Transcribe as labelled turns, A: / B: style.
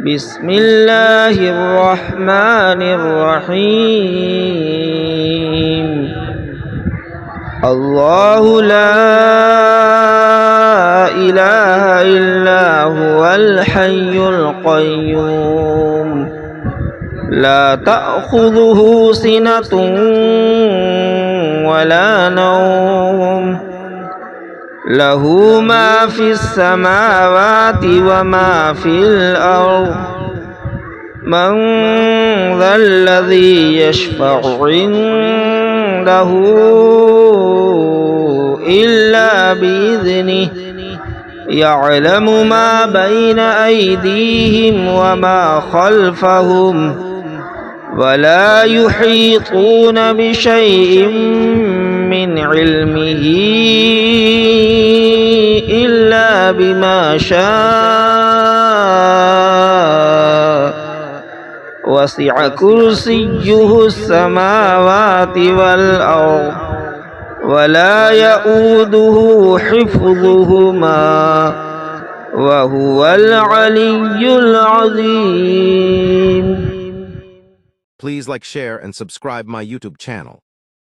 A: بسم الله الرحمن الرحيم الله لا إله إلا هو الحي القيوم لا تأخذه سنة ولا نوم له ما في السماوات وما في الأرض من ذا الذي يشفع عنده إلا بإذنه يعلم ما بين أيديهم وما خلفهم ولا يحيطون بشيء من علمه إلا بما شاء وسع كرسيه السماوات والأرض ولا يؤوده حفظهما وهو العلي العظيم.
B: Please like, share, and subscribe my YouTube channel.